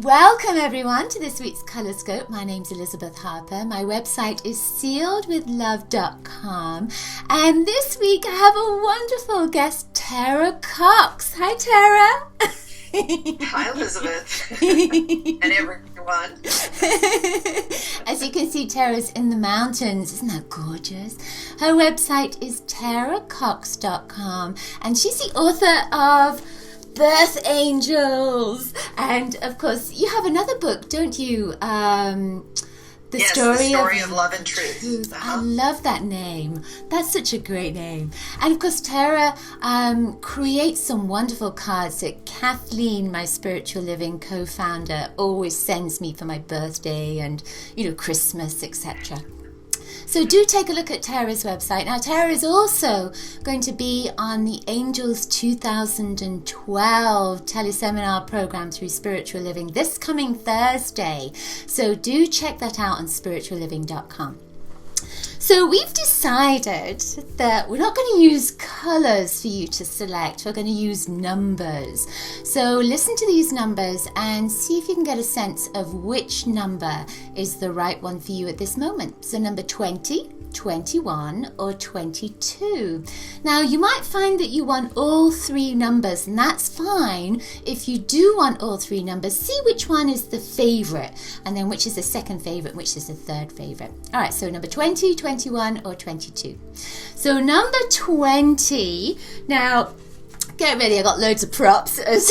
Welcome everyone to this week's Colorscope. My name's Elizabeth Harper. My website is sealedwithlove.com, and this week I have a wonderful guest, Terah Cox. Hi, Terah. Hi, Elizabeth, and everyone. As you can see, Terah's in the mountains. Isn't that gorgeous? Her website is terahcox.com, and she's the author of Birth Angels. And of course, you have another book, don't you? The story of love and truth. I love that name. That's such a great name. And of course, Terah creates some wonderful cards that Kathleen, my spiritual living co-founder, always sends me for my birthday and, Christmas, etc. So do take a look at Terah's website. Now, Terah is also going to be on the Angels 2012 teleseminar program through Spiritual Living this coming Thursday. So do check that out on spiritualliving.com. So we've decided that we're not going to use colors for you to select. We're going to use numbers. So listen to these numbers and see if you can get a sense of which number is the right one for you at this moment. So number 20, 21 or 22. Now you might find that you want all three numbers, and that's fine. If you do want all three numbers, see which one is the favorite, and then which is the second favorite, which is the third favorite. All right, so number 20, 21 or 22. So number 20, now get ready, I got loads of props as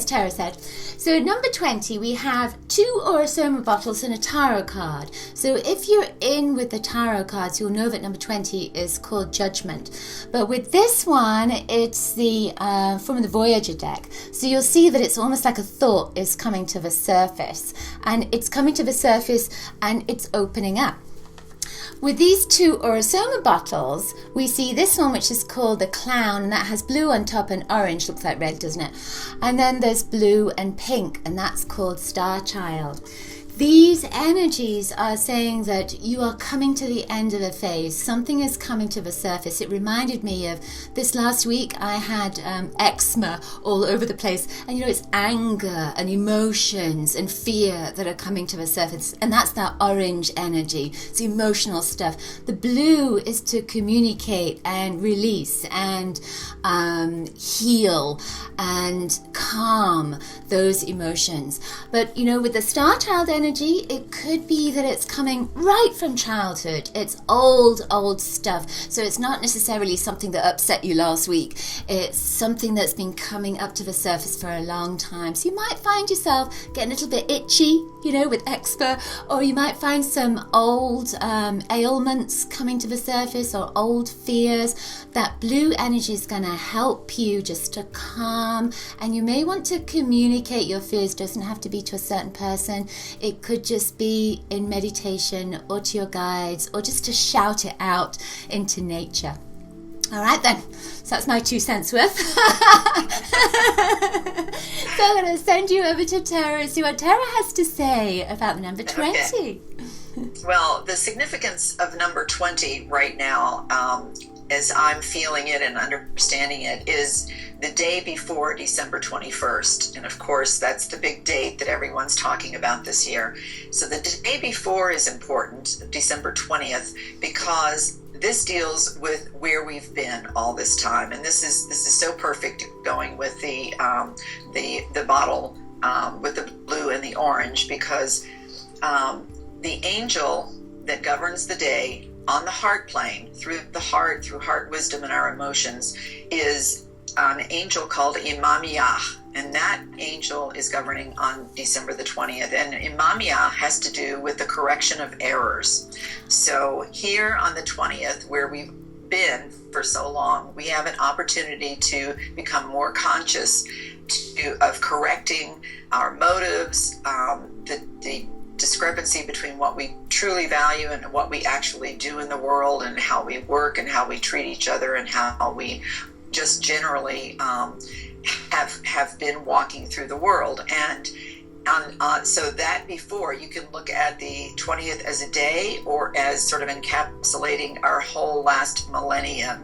Terah said. So number 20, we have 2 Orosoma bottles and a tarot card. So if you're in with the tarot cards, you'll know that number 20 is called Judgment. But with this one, it's the from the Voyager deck. So you'll see that it's almost like a thought is coming to the surface. And it's coming to the surface and it's opening up. With these 2 Orosoma bottles, we see this one, which is called the Clown, and that has blue on top and orange. Looks like red, doesn't it? And then there's blue and pink, and that's called Star Child. These energies are saying that you are coming to the end of a phase. Something is coming to the surface. It reminded me of this last week. I had eczema all over the place. And it's anger and emotions and fear that are coming to the surface. And that's that orange energy. It's emotional stuff. The blue is to communicate and release and heal and calm those emotions. But, with the Star Child energy, it could be that it's coming right from childhood. It's old stuff. So it's not necessarily something that upset you last week. It's something that's been coming up to the surface for a long time. So you might find yourself getting a little bit itchy, with eczema, or you might find some old ailments coming to the surface or old fears. That blue energy is going to help you just to calm, and you may want to communicate your fears. Doesn't have to be to a certain person. It could just be in meditation or to your guides or just to shout it out into nature. All right then, so that's my 2 cents worth. So I'm going to send you over to Terah, see what Terah has to say about the number 20. Okay. Well, the significance of number 20 right now, as I'm feeling it and understanding it, is the day before December 21st. And of course, that's the big date that everyone's talking about this year. So the day before is important, December 20th, because this deals with where we've been all this time. And this is so perfect going with the bottle with the blue and the orange, because the angel that governs the day on the heart plane, through the heart, through heart wisdom and our emotions, is an angel called Imamiyah. And that angel is governing on December the 20th. And Imamiyah has to do with the correction of errors. So here on the 20th, where we've been for so long, we have an opportunity to become more conscious of correcting our motives, the discrepancy between what we truly value and what we actually do in the world, and how we work and how we treat each other, and how we just generally have been walking through the world. And so that before, you can look at the 20th as a day, or as sort of encapsulating our whole last millennium,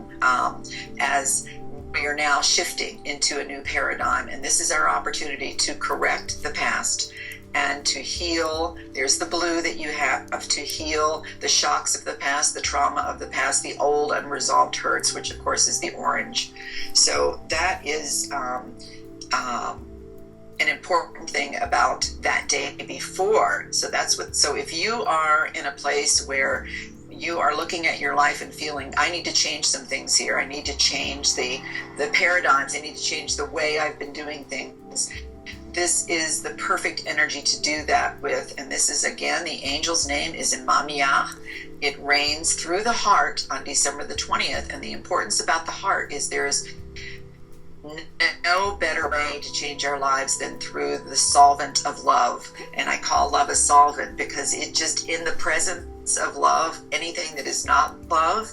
as we are now shifting into a new paradigm, and this is our opportunity to correct the past and to heal. There's the blue that you have to heal the shocks of the past, the trauma of the past, the old unresolved hurts, which of course is the orange. So that is an important thing about that day before. So that's what. So if you are in a place where you are looking at your life and feeling, I need to change some things here. I need to change the paradigms. I need to change the way I've been doing things. This is the perfect energy to do that with. And this is, again, the angel's name is Imamiyah. It reigns through the heart on December the 20th. And the importance about the heart is there is no better way to change our lives than through the solvent of love. And I call love a solvent because it just, in the presence of love, anything that is not love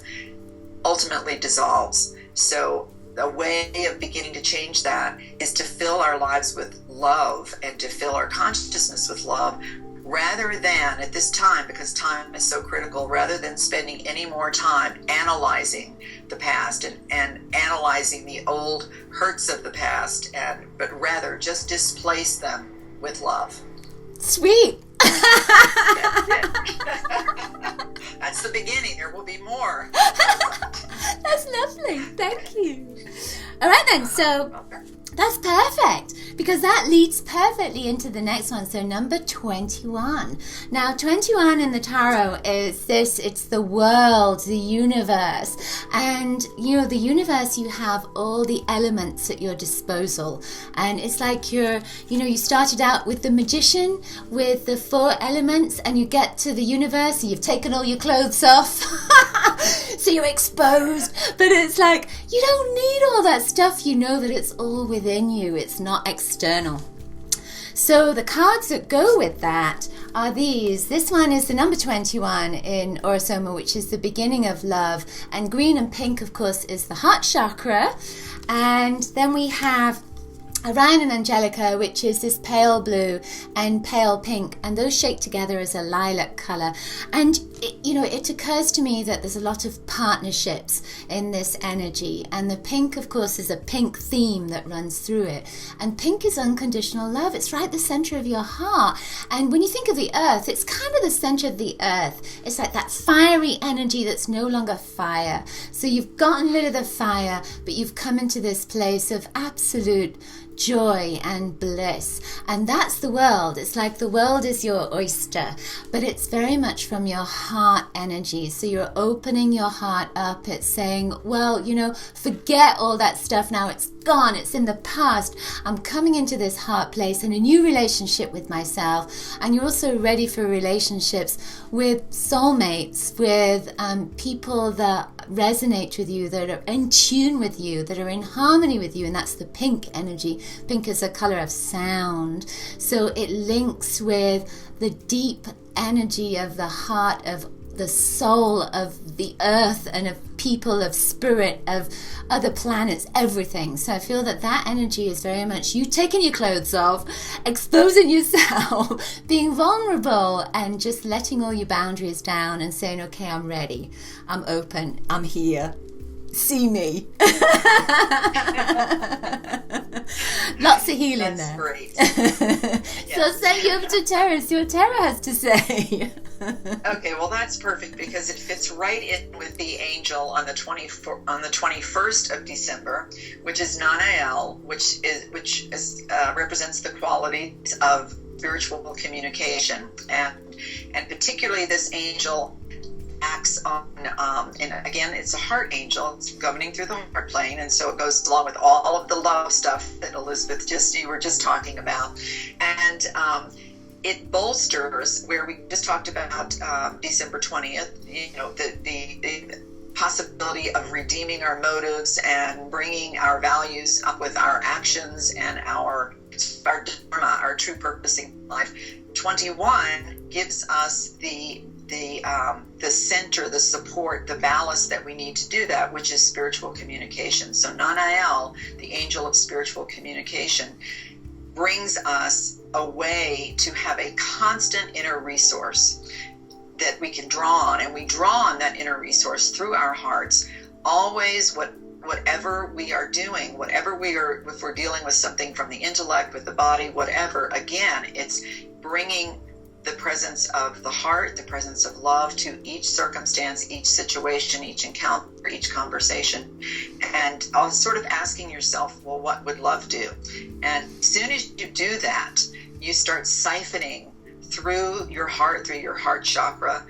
ultimately dissolves. So the way of beginning to change that is to fill our lives with love and to fill our consciousness with love, rather than at this time, because time is so critical, rather than spending any more time analyzing the past and analyzing the old hurts of the past, but rather just displace them with love. Sweet. That's the beginning. There will be more. That's lovely. Thank you. All right then. So that's perfect, because that leads perfectly into the next one. So number 21. Now 21 in the tarot is this. It's the world, the universe. And the universe, you have all the elements at your disposal. And it's like you started out with the magician with the 4 elements, and you get to the universe and you've taken all your clothes off. So you're exposed. But it's like, you don't need all that stuff. You know that it's all within you. It's not external. So the cards that go with that are these. This one is the number 21 in Orosoma, which is the beginning of love. And green and pink, of course, is the heart chakra. And then we have Orion and Angelica, which is this pale blue and pale pink, and those shake together as a lilac color. And it occurs to me that there's a lot of partnerships in this energy, and the pink, of course, is a pink theme that runs through it. And pink is unconditional love. It's right at the center of your heart. And when you think of the earth, it's kind of the center of the earth. It's like that fiery energy that's no longer fire. So you've gotten rid of the fire, but you've come into this place of absolute joy and bliss. And that's the world. It's like the world is your oyster, but it's very much from your heart energy. So you're opening your heart up. It's saying, well, forget all that stuff now. It's gone. It's in the past. I'm coming into this heart place and a new relationship with myself. And you're also ready for relationships with soulmates, with people that resonate with you, that are in tune with you, that are in harmony with you. And that's the pink energy. Pink is a color of sound. So it links with the deep energy of the heart, of the soul, of the earth, and of people, of spirit, of other planets, everything. So I feel that energy is very much you taking your clothes off, exposing yourself, being vulnerable, and just letting all your boundaries down and saying, okay, I'm ready, I'm open, I'm here. See me. Lots of healing. That's there. Great. So I'll send you over to Terah. See what Terah has to say. Okay, well that's perfect because it fits right in with the angel on the 21st of December, which is Nanael, which represents the qualities of spiritual communication, and particularly this angel acts on, and again, it's a heart angel. It's governing through the heart plane, and so it goes along with all of the love stuff that Elizabeth you were just talking about, and it bolsters where we just talked about December 20th. The possibility of redeeming our motives and bringing our values up with our actions and our dharma, our true purpose in life. 21 gives us the center, the support, the ballast that we need to do that, which is spiritual communication. So Nanael, the angel of spiritual communication, brings us a way to have a constant inner resource that we can draw on, and we draw on that inner resource through our hearts. Always what whatever we are doing, if we're dealing with something from the intellect, with the body, whatever, again, it's bringing the presence of the heart, the presence of love to each circumstance, each situation, each encounter, each conversation. And sort of asking yourself, well, what would love do? And as soon as you do that, you start siphoning through your heart chakra,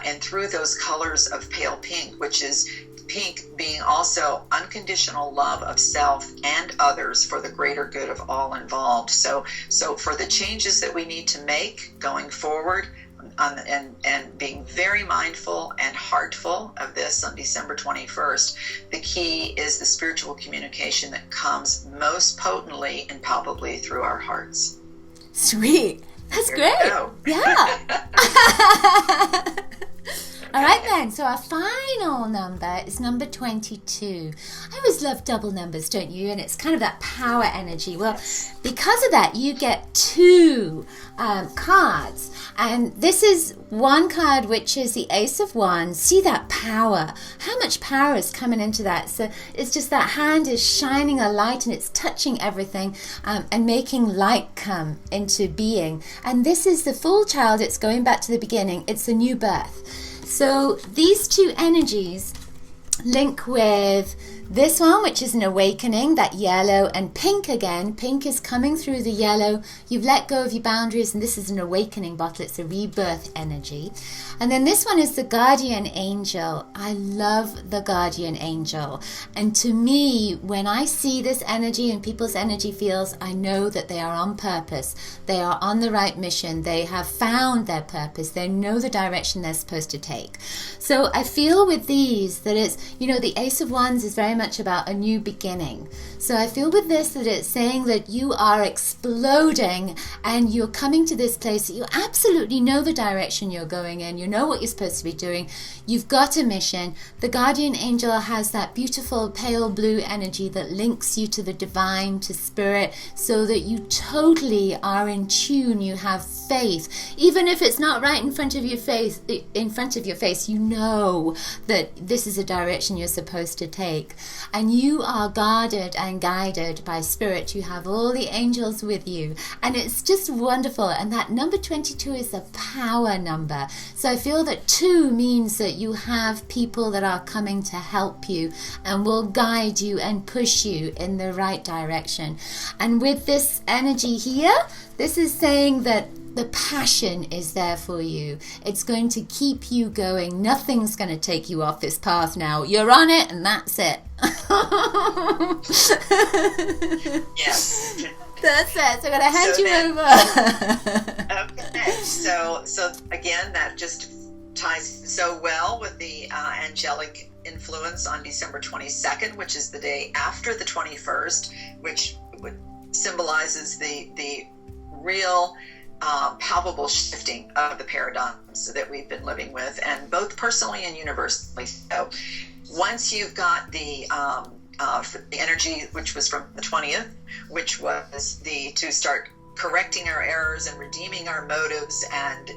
and through those colors of pale pink, which is pink being also unconditional love of self and others for the greater good of all involved. So for the changes that we need to make going forward, and being very mindful and heartful of this on December 21st, the key is the spiritual communication that comes most potently and palpably through our hearts. Sweet. That's there great. Yeah. All right then, so our final number is number 22. I always love double numbers, don't you? And it's kind of that power energy. Well, because of that, you get two cards. And this is one card, which is the Ace of Wands. See that power. How much power is coming into that? So it's just that hand is shining a light and it's touching everything and making light come into being. And this is the full child. It's going back to the beginning. It's a new birth. So these two energies link with this one, which is an awakening, that yellow, and pink again. Pink is coming through the yellow. You've let go of your boundaries, and this is an awakening bottle. It's a rebirth energy. And then this one is the guardian angel. I love the guardian angel. And to me, when I see this energy and people's energy fields, I know that they are on purpose. They are on the right mission. They have found their purpose. They know the direction they're supposed to take. So I feel with these that it's, the Ace of Wands is very much about a new beginning. So I feel with this that it's saying that you are exploding and you're coming to this place that you absolutely know the direction you're going in. You know what you're supposed to be doing. You've got a mission. The guardian angel has that beautiful pale blue energy that links you to the divine, to spirit, so that you totally are in tune. You have faith. Even if it's not right in front of your face, you know that this is a direction you're supposed to take. And you are guarded and guided by spirit. You have all the angels with you. And it's just wonderful. And that number 22 is a power number. So I feel that 2 means that you have people that are coming to help you and will guide you and push you in the right direction. And with this energy here, this is saying that the passion is there for you. It's going to keep you going. Nothing's going to take you off this path now. You're on it and that's it. Yes. That's it. So I'm going to hand you over. Okay. So again, that just ties so well with the angelic influence on December 22nd, which is the day after the 21st, which symbolizes the real palpable shifting of the paradigms that we've been living with, and both personally and universally. So once you've got the energy, which was from the 20th, which was to start correcting our errors and redeeming our motives and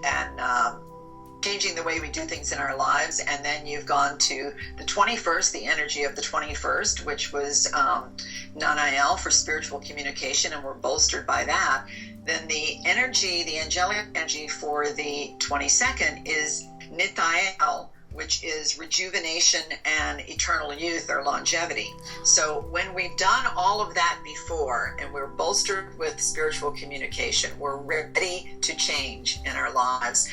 changing the way we do things in our lives, and then you've gone to the 21st, the energy of the 21st, which was Nanael for spiritual communication, and we're bolstered by that. Then the angelic energy for the 22nd is Nithael, which is rejuvenation and eternal youth or longevity. So when we've done all of that before and we're bolstered with spiritual communication, we're ready to change in our lives.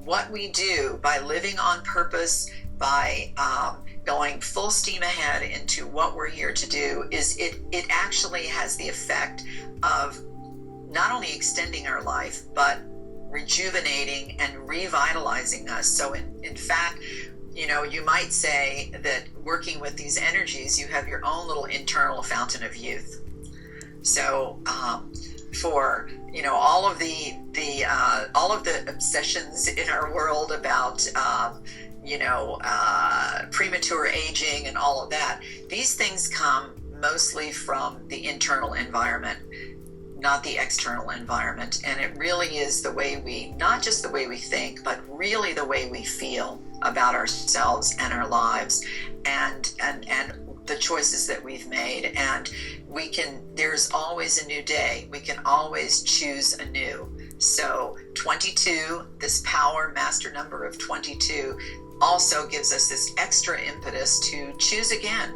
What we do by living on purpose, by going full steam ahead into what we're here to do, is it actually has the effect of not only extending our life, but rejuvenating and revitalizing us. So in fact, you might say that working with these energies, you have your own little internal fountain of youth. So for all of the obsessions in our world about premature aging and all of that, these things come mostly from the internal environment, not the external environment. And it really is the way not just the way we think, but really the way we feel about ourselves and our lives. And the choices that we've made, and there's always a new day. We can always choose anew. So 22, this power master number of 22, also gives us this extra impetus to choose again.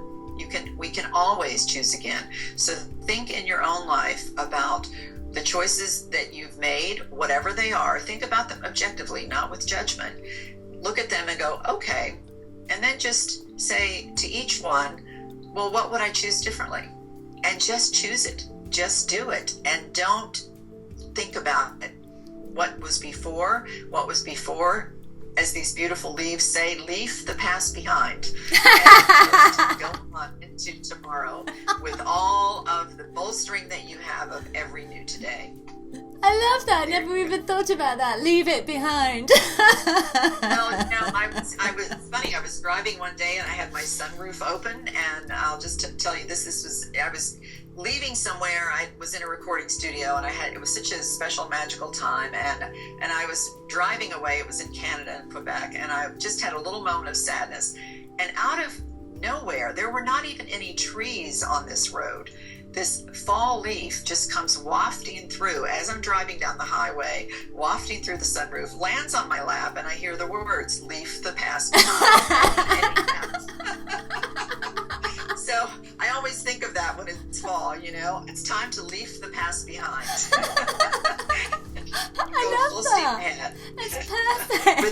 We can always choose again. So think in your own life about the choices that you've made, whatever they are. Think about them objectively, not with judgment. Look at them and go, okay. And then just say to each one, well, what would I choose differently? And just choose it. Just do it. And don't think about it. What was before, as these beautiful leaves say, leave the past behind. And go on into tomorrow with all of the bolstering that you have of every new today. I love that. Never even thought about that. Leave it behind. I was funny. I was driving one day and I had my sunroof open, and I'll just tell you I was leaving somewhere. I was in a recording studio, and it was such a special, magical time, and I was driving away. It was in Canada and Quebec, and I just had a little moment of sadness. And out of nowhere, there were not even any trees on this road. This fall leaf just comes wafting through as I'm driving down the highway, wafting through the sunroof, lands on my lap, and I hear the words, leave the past behind. So I always think of that when it's fall, It's time to leave the past behind. I love that. That's perfect.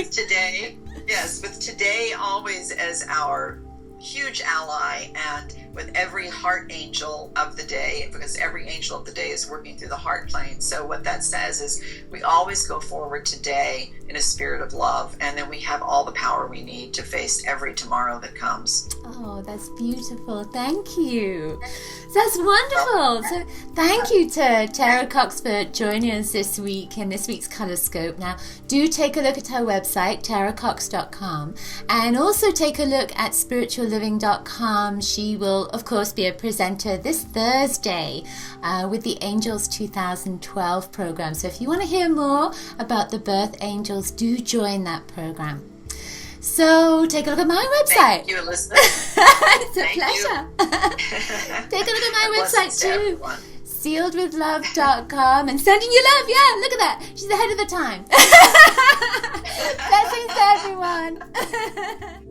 With today always as our huge ally, and with every heart angel of the day, because every angel of the day is working through the heart plane. So what that says is we always go forward today in a spirit of love, and then we have all the power we need to face every tomorrow that comes. Oh, that's beautiful. Thank you. That's wonderful. So thank you to Terah Cox for joining us this week in this week's Colorscope. Now, do take a look at her website, terahcox.com, and also take a look at spiritualliving.com. She will, of course, be a presenter this Thursday with the Angels 2012 program. So if you want to hear more about the birth angels, do join that program. So take a look at my website. Thank you, Elizabeth. It's a pleasure. Take a look at my website too. Sealedwithlove.com, and sending you love. Yeah, look at that. She's ahead of the time. Blessings to everyone.